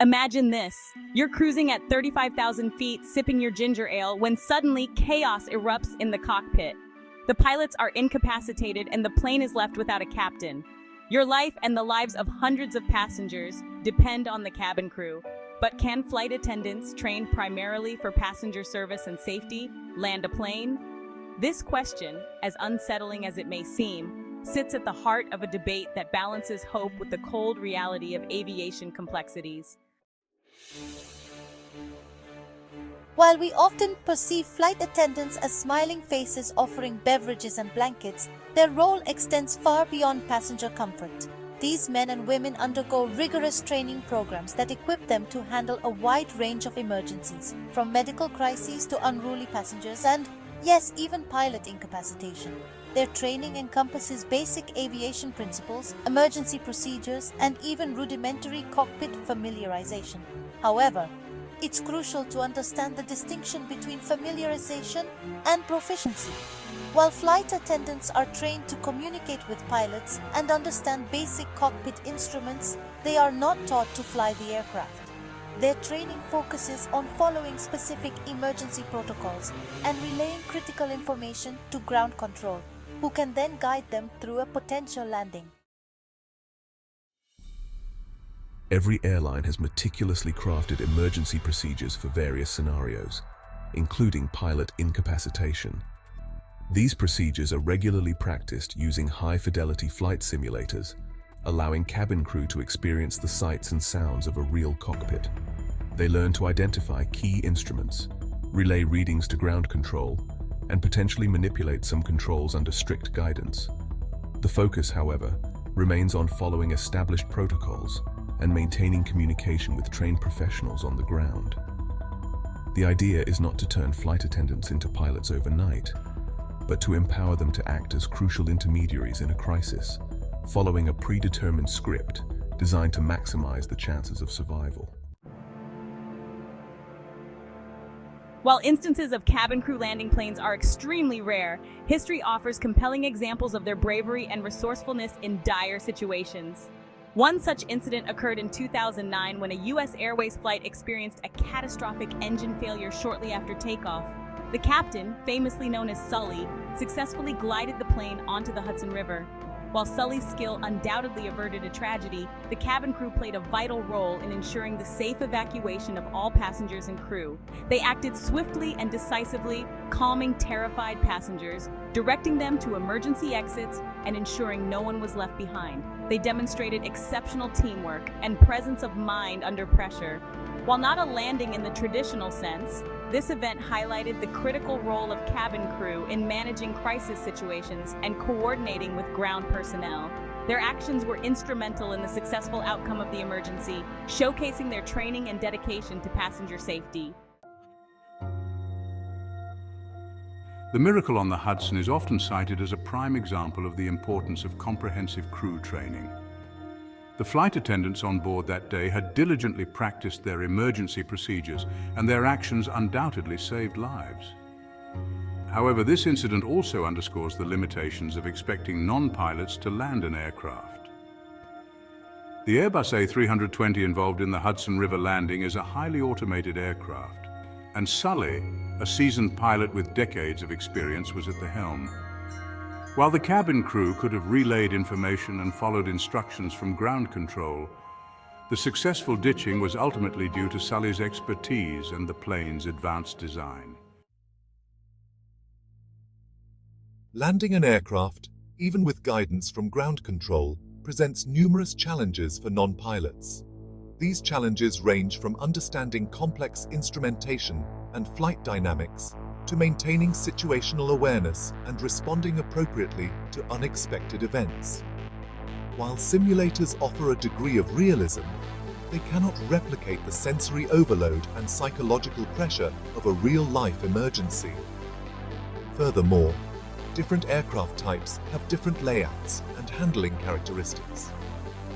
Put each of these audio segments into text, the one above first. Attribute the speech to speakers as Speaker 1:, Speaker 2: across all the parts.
Speaker 1: Imagine this. You're cruising at 35,000 feet, sipping your ginger ale, when suddenly chaos erupts in the cockpit. The pilots are incapacitated and the plane is left without a captain. Your life and the lives of hundreds of passengers depend on the cabin crew. But can flight attendants, trained primarily for passenger service and safety, land a plane? This question, as unsettling as it may seem, sits at the heart of a debate that balances hope with the cold reality of aviation complexities.
Speaker 2: While we often perceive flight attendants as smiling faces offering beverages and blankets, their role extends far beyond passenger comfort. These men and women undergo rigorous training programs that equip them to handle a wide range of emergencies, from medical crises to unruly passengers and, yes, even pilot incapacitation. Their training encompasses basic aviation principles, emergency procedures, and even rudimentary cockpit familiarization. However, it's crucial to understand the distinction between familiarization and proficiency. While flight attendants are trained to communicate with pilots and understand basic cockpit instruments, they are not taught to fly the aircraft. Their training focuses on following specific emergency protocols and relaying critical information to ground control, who can then guide them through a potential landing.
Speaker 3: Every airline has meticulously crafted emergency procedures for various scenarios, including pilot incapacitation. These procedures are regularly practiced using high-fidelity flight simulators, allowing cabin crew to experience the sights and sounds of a real cockpit. They learn to identify key instruments, relay readings to ground control, and potentially manipulate some controls under strict guidance. The focus, however, remains on following established protocols and maintaining communication with trained professionals on the ground. The idea is not to turn flight attendants into pilots overnight, but to empower them to act as crucial intermediaries in a crisis, following a predetermined script designed to maximize the chances of survival.
Speaker 1: While instances of cabin crew landing planes are extremely rare, history offers compelling examples of their bravery and resourcefulness in dire situations. One such incident occurred in 2009 when a U.S. Airways flight experienced a catastrophic engine failure shortly after takeoff. The captain, famously known as Sully, successfully glided the plane onto the Hudson River. While Sully's skill undoubtedly averted a tragedy, the cabin crew played a vital role in ensuring the safe evacuation of all passengers and crew. They acted swiftly and decisively, calming terrified passengers, directing them to emergency exits, and ensuring no one was left behind. They demonstrated exceptional teamwork and presence of mind under pressure. While not a landing in the traditional sense, this event highlighted the critical role of cabin crew in managing crisis situations and coordinating with ground personnel. Their actions were instrumental in the successful outcome of the emergency, showcasing their training and dedication to passenger safety.
Speaker 4: The miracle on the Hudson is often cited as a prime example of the importance of comprehensive crew training. The flight attendants on board that day had diligently practiced their emergency procedures, and their actions undoubtedly saved lives. However, this incident also underscores the limitations of expecting non-pilots to land an aircraft. The Airbus A320 involved in the Hudson River landing is a highly automated aircraft, and Sully, a seasoned pilot with decades of experience, was at the helm. While the cabin crew could have relayed information and followed instructions from ground control, the successful ditching was ultimately due to Sully's expertise and the plane's advanced design.
Speaker 5: Landing an aircraft, even with guidance from ground control, presents numerous challenges for non-pilots. These challenges range from understanding complex instrumentation and flight dynamics to maintaining situational awareness and responding appropriately to unexpected events. While simulators offer a degree of realism, they cannot replicate the sensory overload and psychological pressure of a real-life emergency. Furthermore, different aircraft types have different layouts and handling characteristics.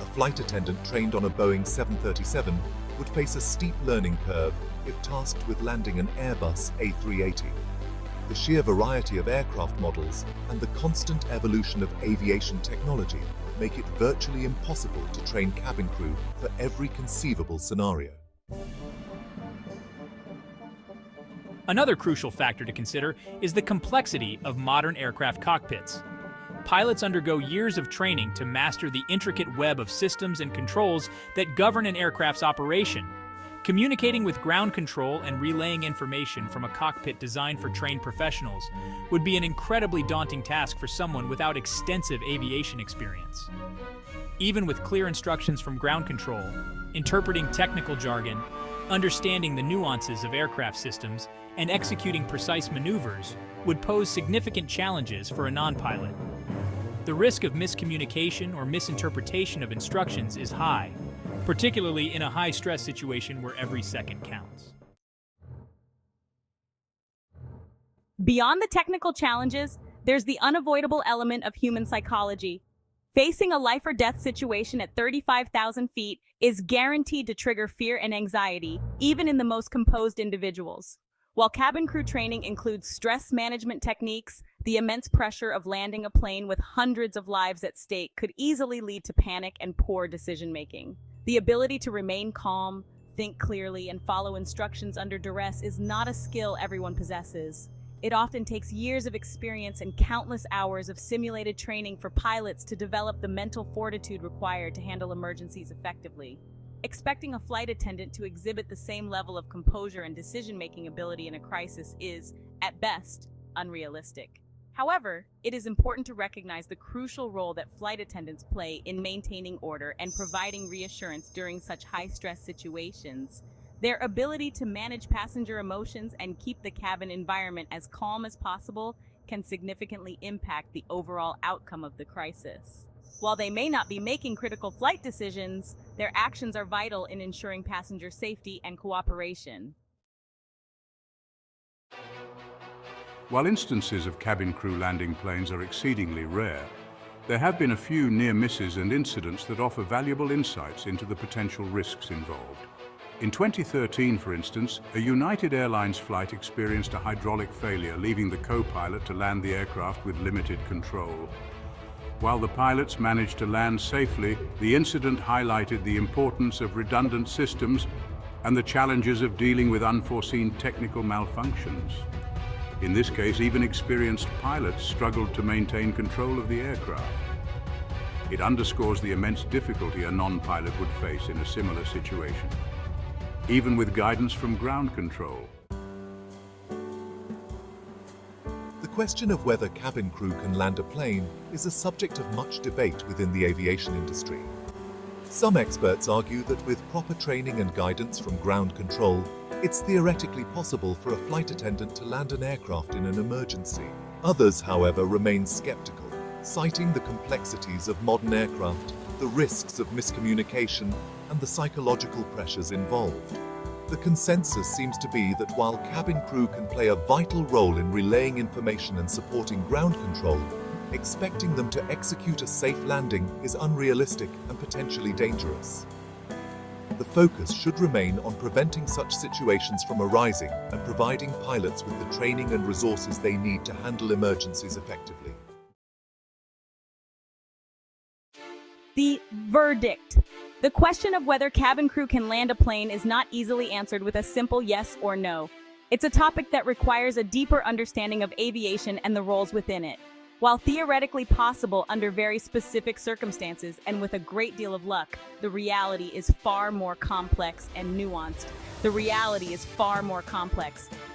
Speaker 5: A flight attendant trained on a Boeing 737 would face a steep learning curve if tasked with landing an Airbus A380. The sheer variety of aircraft models and the constant evolution of aviation technology make it virtually impossible to train cabin crew for every conceivable scenario.
Speaker 6: Another crucial factor to consider is the complexity of modern aircraft cockpits. Pilots undergo years of training to master the intricate web of systems and controls that govern an aircraft's operation. Communicating with ground control and relaying information from a cockpit designed for trained professionals would be an incredibly daunting task for someone without extensive aviation experience. Even with clear instructions from ground control, interpreting technical jargon, understanding the nuances of aircraft systems, and executing precise maneuvers would pose significant challenges for a non-pilot. The risk of miscommunication or misinterpretation of instructions is high, particularly in a high-stress situation where every second counts.
Speaker 1: Beyond the technical challenges, there's the unavoidable element of human psychology. Facing a life or death situation at 35,000 feet is guaranteed to trigger fear and anxiety, even in the most composed individuals. While cabin crew training includes stress management techniques, the immense pressure of landing a plane with hundreds of lives at stake could easily lead to panic and poor decision-making. The ability to remain calm, think clearly, and follow instructions under duress is not a skill everyone possesses. It often takes years of experience and countless hours of simulated training for pilots to develop the mental fortitude required to handle emergencies effectively. Expecting a flight attendant to exhibit the same level of composure and decision-making ability in a crisis is, at best, unrealistic. However, it is important to recognize the crucial role that flight attendants play in maintaining order and providing reassurance during such high-stress situations. Their ability to manage passenger emotions and keep the cabin environment as calm as possible can significantly impact the overall outcome of the crisis. While they may not be making critical flight decisions, their actions are vital in ensuring passenger safety and cooperation.
Speaker 4: While instances of cabin crew landing planes are exceedingly rare, there have been a few near misses and incidents that offer valuable insights into the potential risks involved. In 2013, for instance, a United Airlines flight experienced a hydraulic failure, leaving the co-pilot to land the aircraft with limited control. While the pilots managed to land safely, the incident highlighted the importance of redundant systems and the challenges of dealing with unforeseen technical malfunctions. In this case, even experienced pilots struggled to maintain control of the aircraft. It underscores the immense difficulty a non-pilot would face in a similar situation, even with guidance from ground control.
Speaker 5: The question of whether cabin crew can land a plane is a subject of much debate within the aviation industry. Some experts argue that with proper training and guidance from ground control, it's theoretically possible for a flight attendant to land an aircraft in an emergency. Others, however, remain skeptical, citing the complexities of modern aircraft, the risks of miscommunication, and the psychological pressures involved. The consensus seems to be that while cabin crew can play a vital role in relaying information and supporting ground control, expecting them to execute a safe landing is unrealistic and potentially dangerous. The focus should remain on preventing such situations from arising and providing pilots with the training and resources they need to handle emergencies effectively.
Speaker 1: The verdict. The question of whether cabin crew can land a plane is not easily answered with a simple yes or no. It's a topic that requires a deeper understanding of aviation and the roles within it. While theoretically possible under very specific circumstances and with a great deal of luck, the reality is far more complex and nuanced.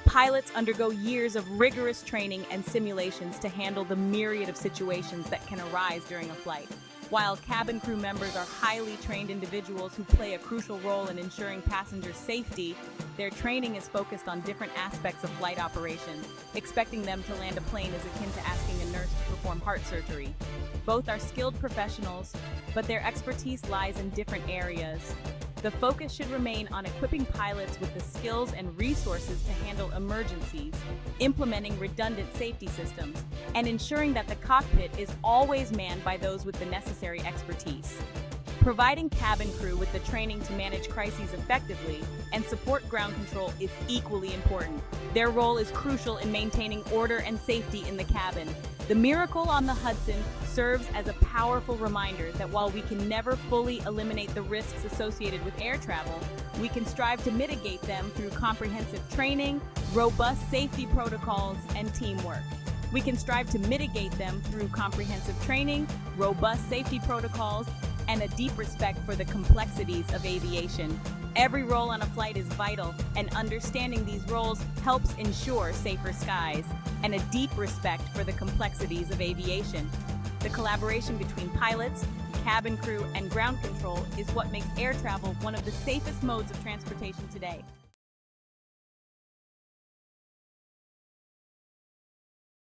Speaker 1: Pilots undergo years of rigorous training and simulations to handle the myriad of situations that can arise during a flight. While cabin crew members are highly trained individuals who play a crucial role in ensuring passenger safety, their training is focused on different aspects of flight operations. Expecting them to land a plane is akin to asking a nurse to perform heart surgery. Both are skilled professionals, but their expertise lies in different areas. The focus should remain on equipping pilots with the skills and resources to handle emergencies, implementing redundant safety systems, and ensuring that the cockpit is always manned by those with the necessary expertise. Providing cabin crew with the training to manage crises effectively and support ground control is equally important. Their role is crucial in maintaining order and safety in the cabin. The miracle on the Hudson serves as a powerful reminder that while we can never fully eliminate the risks associated with air travel, we can strive to mitigate them through comprehensive training, robust safety protocols, and teamwork. We can strive to mitigate them through comprehensive training, robust safety protocols, and a deep respect for the complexities of aviation. Every role on a flight is vital, and understanding these roles helps ensure safer skies, and a deep respect for the complexities of aviation. The collaboration between pilots, cabin crew, and ground control is what makes air travel one of the safest modes of transportation today.